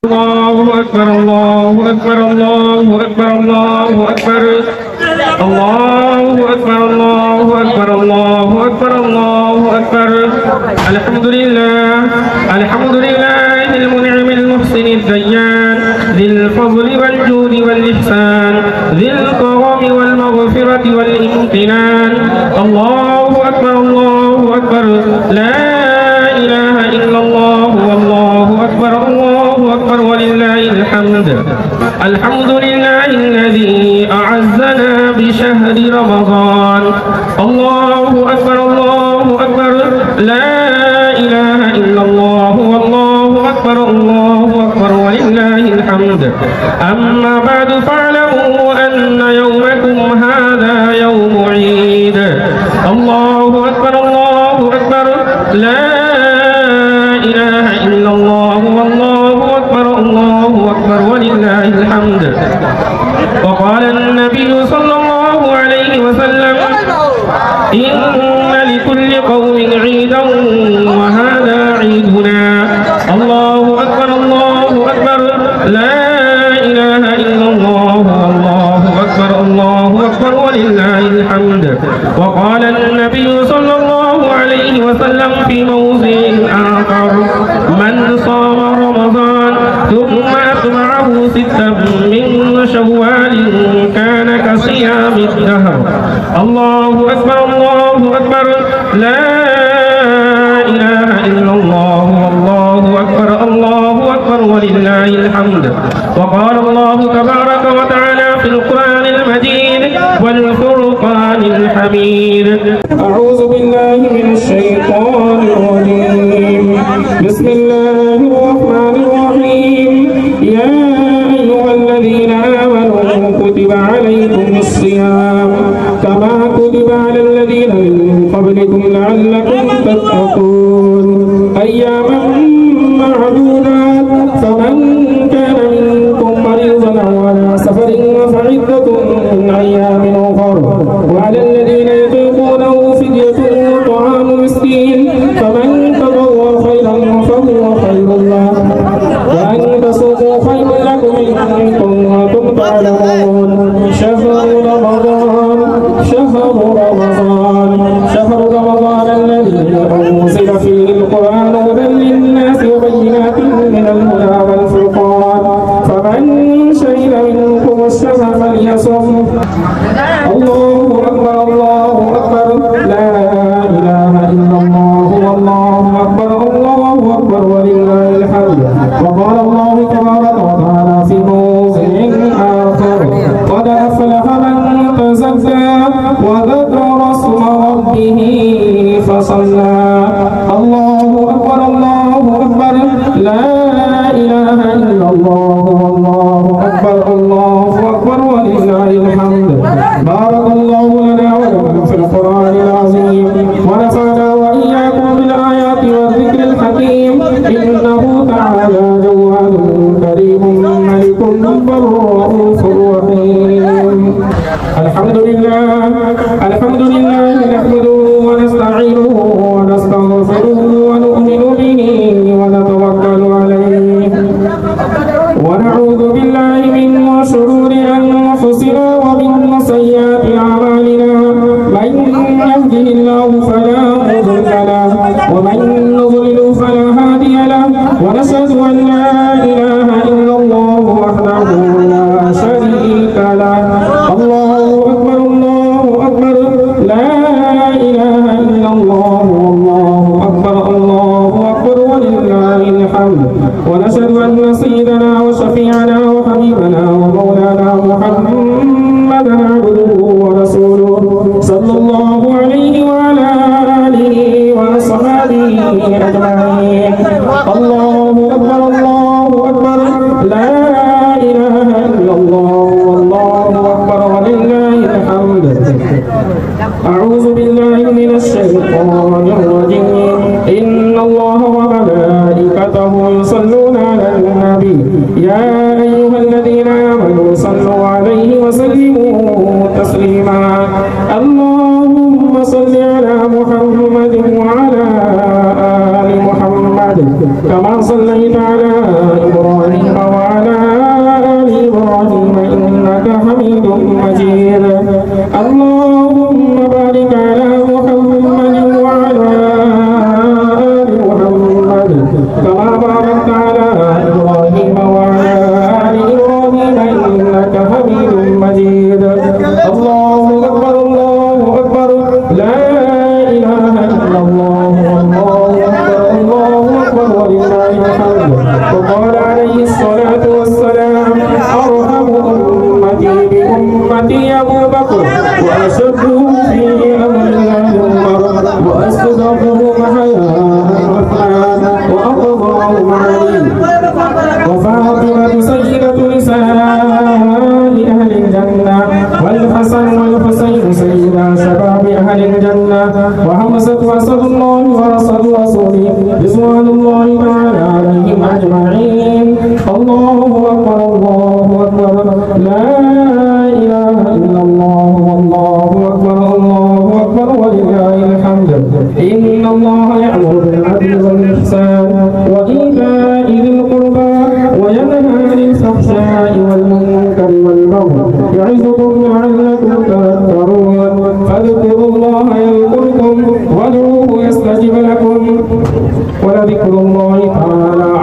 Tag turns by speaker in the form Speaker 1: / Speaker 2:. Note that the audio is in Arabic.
Speaker 1: الله أكبر الله أكبر الله أكبر الله أكبر الله أكبر الله أكبر الله أكبر الله أكبر. الحمد لله المنعم المحسن الديان ذي الفضل والجود والإحسان ذي الكرم والمغفرة والامتنان. الله أكبر الله أكبر لا إله إلا الله والله أكبر الله أكبر ولله الحمد. الحمد لله الذي أعزنا بشهر رمضان. الله أكبر الله أكبر لا إله إلا الله والله أكبر الله أكبر ولله الحمد. أما بعد فاعلموا أن يومكم هذا يوم عيد. الله أكبر الله أكبر لا إله إلا الله والله أكبر الله أكبر ولله الحمد. وقال النبي صلى الله عليه وسلم إن لكل قوم عيدا وهذا عيدنا. الله أكبر الله أكبر لا إله إلا الله والله أكبر الله أكبر ولله الحمد. وقال النبي صلى الله عليه وسلم في موضع آخر من صام رمضان ثم أتبعه ستا من شوال كان كصيام الدهر. الله أكبر الله أكبر لا إله إلا الله والله أكبر الله أكبر ولله الحمد. وقال الله تبارك وتعالى في القرآن المجيد والفرقان الحميد. أعوذ بالله من الشيطان الرجيم. بسم الله الرحمن الرحيم. يا أيها الذين آمنوا كتب عليكم الصيام كما كتب على الذين من قبلكم لعلكم تتقون أياما معدودات فمن كان منكم مريضا أو على سفر فعدة من أيام أخر وعلى الذين يطيقونه فدية طعام مسكين فمن تطوع خيرا فهو خير له وأن تصوموا خير لكم إن كنتم تعلمون. شهر رمضان الذي أنزل فيه القرآن هدى للناس وبينات من الهدى والفرقان فمن شهد منكم الشهر فليصم. الله أكبر الله أكبر لا إله إلا الله والله أكبر الله أكبر ولله الحمد. وقال الله تبارك وتعالى في موضع آخر قد أفلح من تزكى وذكر اسم ربه فصلى. الله أكبر الله أكبر لا إله إلا الله والله أكبر الله أكبر ولله الحمد. بارك الله لنا ولكم في القرآن العظيم ونفعنا وإياكم بالآيات والذكر الحكيم. إنه تعالى جواد كريم ملك بر رؤوف رحيم. الحمد لله نحمده ونستعينه ونستغفره ونؤمن به ونتوكل عليه ونعوذ بالله من شرور أنفسنا ومن سيئات أعمالنا. من يهده الله فلا مضل له ومن يضلل فلا هادي له ونشهد أن لا إله إلا الله وحده لا شريك له. الله أكبر الله أكبر لا إله إلا الله والله أكبر الله أكبر ولله الحمد. ونشهد أن سيدنا وشفيعنا وحبيبنا ومولانا محمدا عبده ورسوله صلى الله عليه وعلى آله وأصحابه أجمعين. الله أكبر الله أكبر لا إله إلا الله والله أكبر ولله الحمد. أعوذ بالله من الشيطان الرجيم. إن الله وملائكته يصلون على النبي يا أيها الذين آمنوا صلوا عليه وسلموا تسليما. اللهم صل على محمد وعلى آل محمد كما صليت على إبراهيم عليه الصلاة والسلام أرحم أمتي بأمتي أبو بكر وأشدهم في أمر الله عمر وأصدقهم عثمان وأقضاهم علي وفاطمة سيدة نساء أهل الجنة والحسن والحسين سيدا شباب أهل الجنة وحمزة أسد الله ورسول رسوله رضوان الله تعالى عليهم أجمعين. الله أكبر الله أكبر لا إله إلا الله والله أكبر الله أكبر ولله الحمد. إن الله يأمر بالعدل والإحسان وإيتاء ذي القربى وينهى عن الفحشاء والمنكر والبغي يعظكم لعلكم تذكرون. فاذكروا الله يذكركم وادعوه يستجب لكم ولذكر الله تعالى